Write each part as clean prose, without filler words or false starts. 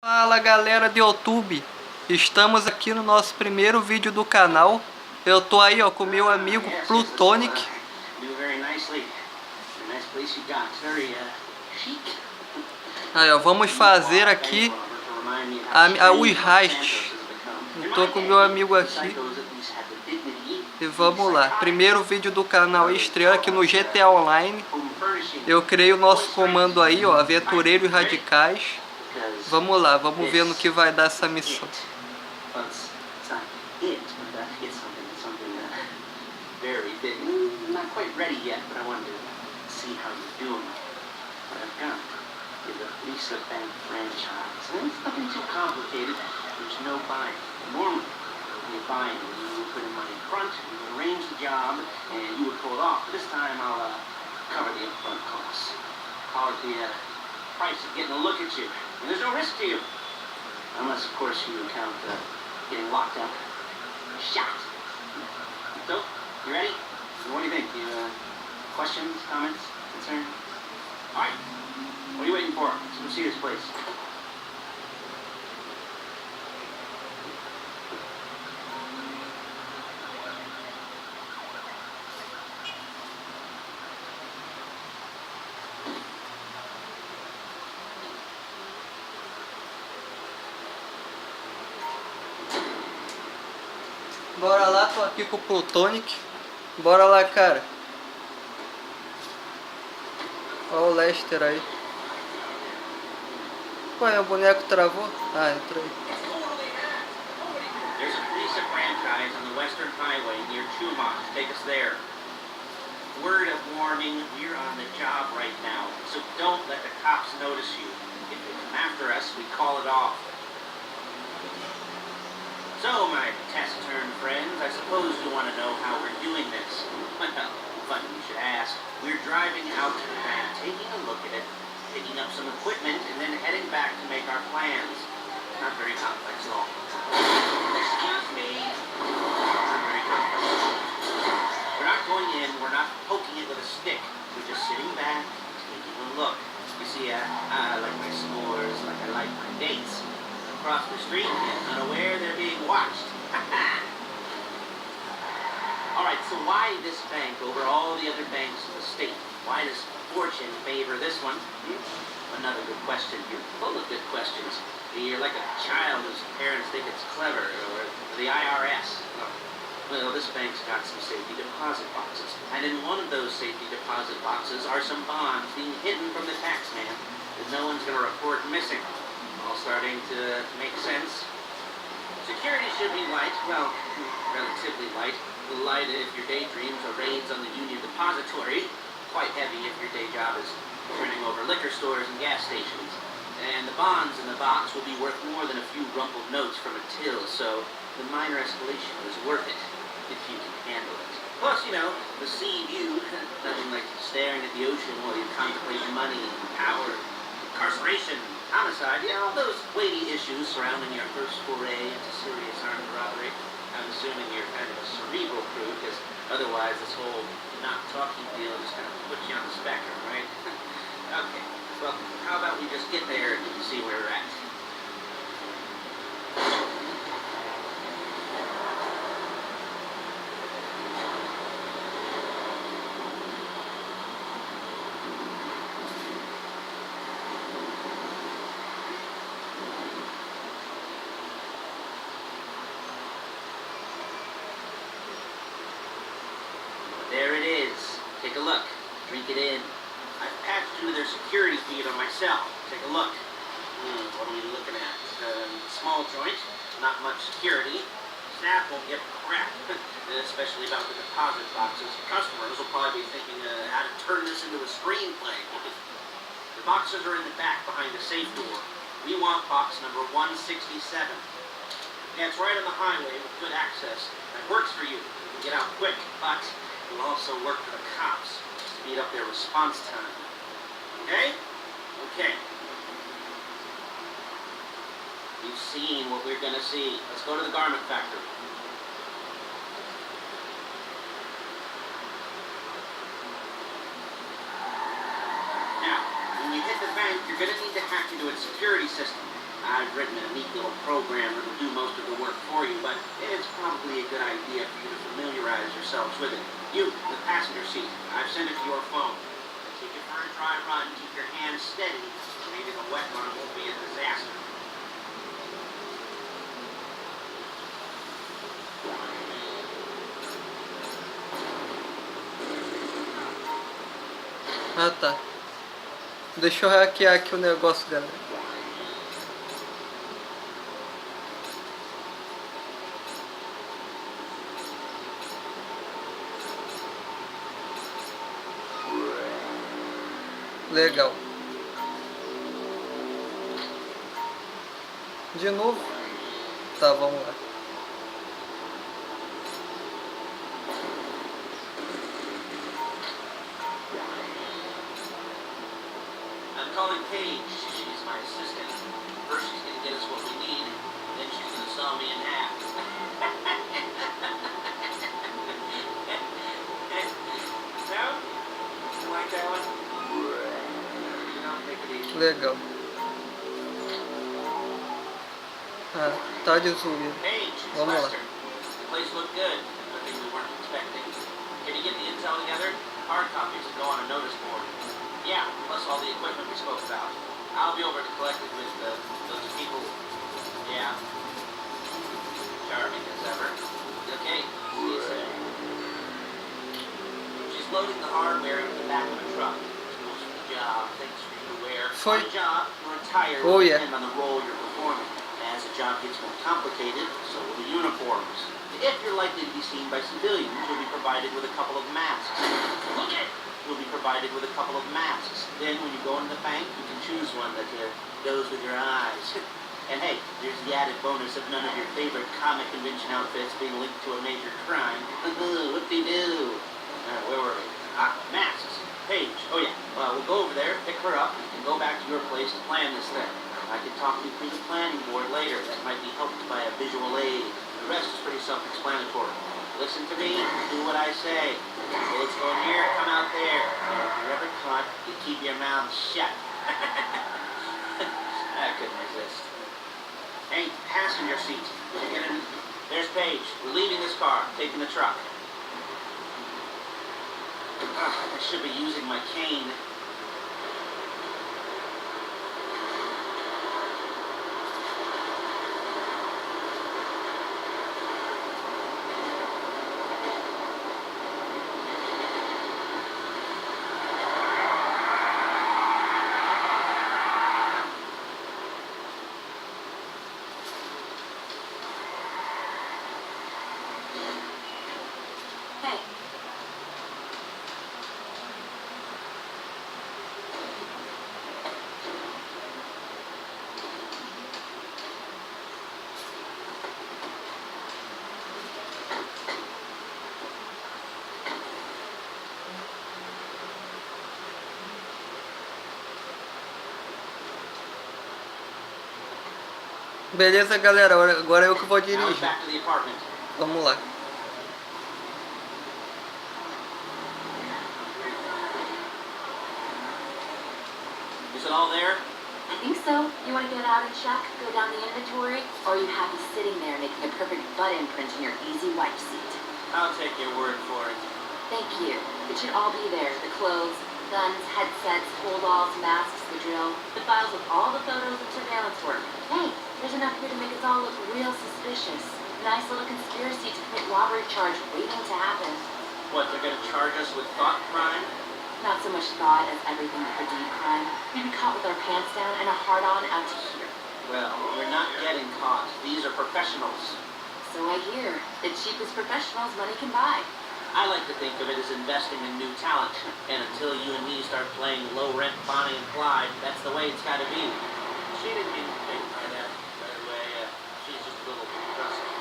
Fala galera do YouTube, estamos aqui no nosso primeiro vídeo do canal. Eu tô aí ó, com meu amigo Plutonic. Aí ó, vamos fazer aqui os heists. Eu tô com meu amigo aqui. E vamos lá, primeiro vídeo do canal estreando aqui no GTA Online. Eu criei o nosso comando aí ó, aventureiros radicais. Vamos lá, vamos ver no que vai dar essa missão. Price of getting a look at you. And there's no risk to you. Unless, of course, you count getting locked up or shot. So, you ready? What do you think? Questions, comments, concerns? Alright. What are you waiting for? Let's go see this place. Bora lá, tô aqui com o Plutonic. Bora lá, cara. Olha o Lester aí. Qual é, o boneco travou? Ah, entrou aí. There's a police franchise on the Western Highway near Chumash. Take us there. Word of warning, we're on the job right now, so don't let the cops notice you. If they come after us, we call it off. So, my taciturn friends, I suppose you want to know how we're doing this. Well, funny you should ask. We're driving out to the van, taking a look at it, picking up some equipment, and then heading back to make our plans. Not very complex at all. Excuse me. Not very complex. We're not going in, we're not poking it with a stick. We're just sitting back, taking a look. You see, I like my scores like I like my dates. Across the street and unaware they're being watched. Alright, so why this bank over all the other banks in the state? Why does fortune favor this one? Another good question. You're full of good questions. You're like a child whose parents think it's clever, or the IRS. Well, this bank's got some safety deposit boxes. And in one of those safety deposit boxes are some bonds being hidden from the tax man that no one's going to report missing. All starting to make sense. Security should be light, well, relatively light. Light if your daydreams are raids on the Union Depository. Quite heavy if your day job is turning over liquor stores and gas stations. And the bonds in the box will be worth more than a few rumpled notes from a till, so the minor escalation is worth it, if you can handle it. Plus, you know, the sea view, nothing like staring at the ocean while you contemplate money, power, incarceration, homicide, you know, all those weighty issues surrounding your first foray into serious armed robbery. I'm assuming you're kind of a cerebral crew, because otherwise this whole not talking deal just kind of puts you on the spectrum, right? Okay, well, how about we just get there and see where we're at? There it is. Take a look. Drink it in. I've patched into their security feed on my cell. Take a look. What are we looking at? Small joint. Not much security. Staff won't give a crap. Especially about the deposit boxes. Customers will probably be thinking how to turn this into a screenplay. The boxes are in the back behind the safe door. We want box number 167. Yeah, it's right on the highway with good access. That works for you. You can get out quick, but will also work for the cops to speed up their response time. Okay? Okay. You've seen what we're gonna see. Let's go to the garment factory. Now, when you hit the bank, you're gonna need to hack into its security system. I I've written a neat little program that will do most of the work for you, but it's probably a good idea for you to familiarize yourselves with it. You, the passenger seat, I've sent it to your phone. Take it for a dry run, keep your hands steady. Maybe the wet one won't be a disaster. Ah, tá. Deixa eu hackear aqui o negócio, galera. Legal. De novo? Tá, vamos lá. Calling Paige. She's my assistant. First she's gonna get us what we need, then she's gonna saw me in half. No? You like that one? You don't make it easy. Legal. Ah, tá de zoeira. Paige, it's Vamos lá. Lester. The place looked good. Nothing we weren't expecting. Can you get the intel together? Hard copies will go on a notice board. Yeah, plus all the equipment we spoke about. I'll be over to collect it with those people. Yeah. Charming as ever. Okay, see you soon. She's loading the hardware into the back of a truck. Tools for the job, things for you to wear. Foi. On a job, your entire Oh, yeah. depend on the role you're performing. As the job gets more complicated, so will the uniforms. If you're likely to be seen by civilians, you'll be provided with a couple of masks. Look it! You'll be provided with a couple of masks. Then when you go into the bank, you can choose one that goes with your eyes. And hey, there's the added bonus of none of your favorite comic convention outfits being linked to a major crime. Whoop-de-doo. Where were we? Masks. Paige. Oh yeah. We'll go over there, pick her up, and go back to your place to plan this thing. I can talk you through the planning board later. That might be helped by a visual aid. The rest is pretty self-explanatory. Listen to me, do what I say. Bullets go in here, come out there. And if you're ever caught, you keep your mouth shut. I couldn't resist. Hey, passenger seat. Did you get in? There's Paige. We're leaving this car, taking the truck. I should be using my cane. Beleza, galera, agora eu que vou dirigir. Vamos lá. Is it all there? I think so. You want to get out and check, go down the inventory, or are you happy sitting there making a perfect butt imprint in your easy wife seat? I'll take your word for it. Thank you. It should all be there. The clothes, guns, headsets, hold-alls, masks, the drill, the files with all the photos and surveillance work. Hey, there's enough here to make us all look real suspicious. Nice little conspiracy to commit robbery charge waiting to happen. What, they're gonna charge us with thought crime? Not so much thought as everything for deed crime. We'd be caught with our pants down and a hard-on out to here. Well, we're not getting caught. These are professionals. So I hear. The cheapest professionals money can buy. I like to think of it as investing in new talent. And until you and me start playing low-rent Bonnie and Clyde, that's the way it's gotta be. She didn't mean to think by that. By the way, she's just a little crusty.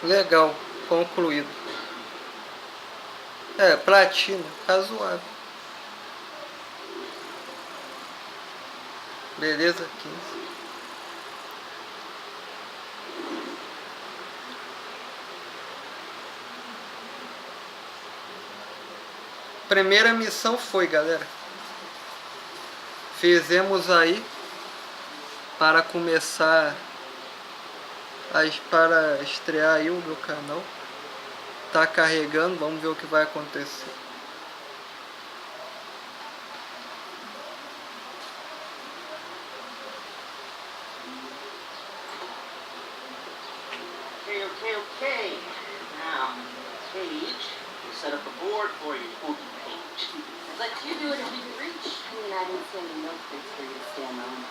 Legal, concluído. É, platina, razoável. Beleza, 15. Primeira missão foi, galera. Fizemos aí para começar para estrear aí o meu canal. Tá carregando, vamos ver o que vai acontecer. Okay. Now, Paige, we'll set up a board for you. Won't you, Paige? Let you do it if you can reach. I mean, I didn't stand in milk crates for you to stand on.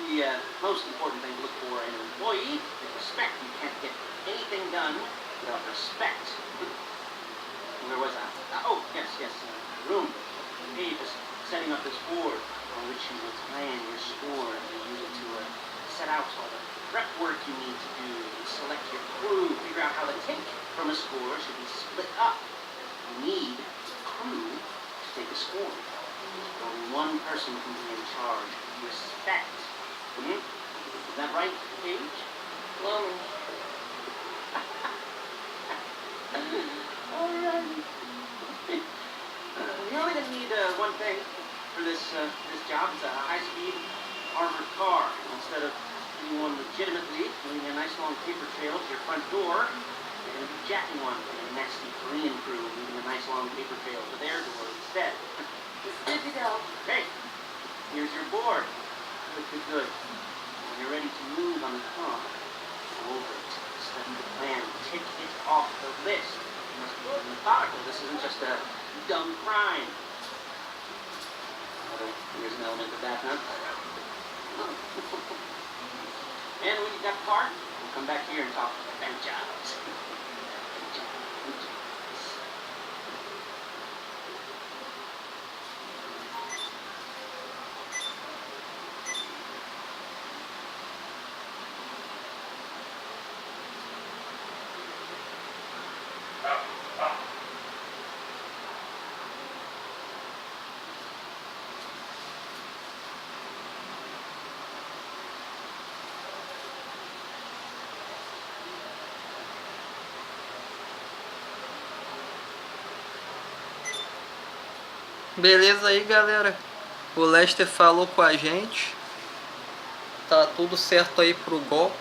The most important thing to look for in an employee is respect. You can't get anything done without respect. Where was I? Oh, yes. Room. Paige is setting up this board on which you will plan your score and use it to set out all the prep work you need to do, select your crew, figure out how the take from a score should be split up. You need a crew to take a score. Only one person can be in charge. Respect. Is that right, Paige? Lonely. Alright. You're only going to need one thing for this job. It's a high-speed armored car. Instead of doing one legitimately, leaving a nice long paper trail to your front door, you're going to be jacking one for the nasty Korean crew, leaving a nice long paper trail to their door instead. It's good to go. Okay, here's your board. Good. When you're ready to move on the car, go over it, study the plan, tick it off the list. You must be methodical. This isn't just a dumb crime. Here's an element of that, huh? And when you got the car, we'll come back here and talk bank jobs. Beleza aí, galera. O Lester falou com a gente. Tá tudo certo aí pro golpe.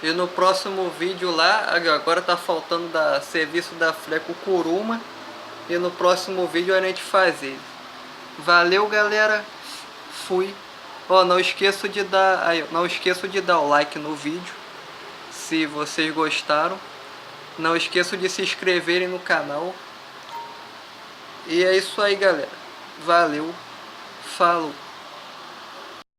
E no próximo vídeo lá, agora tá faltando da serviço da Fleco Kuruma. E no próximo vídeo a gente faz ele. Valeu, galera. Fui. Ó, não esqueço de dar o like no vídeo, se vocês gostaram. Não esqueçam de se inscreverem no canal. E é isso aí, galera. Valeu. Falou.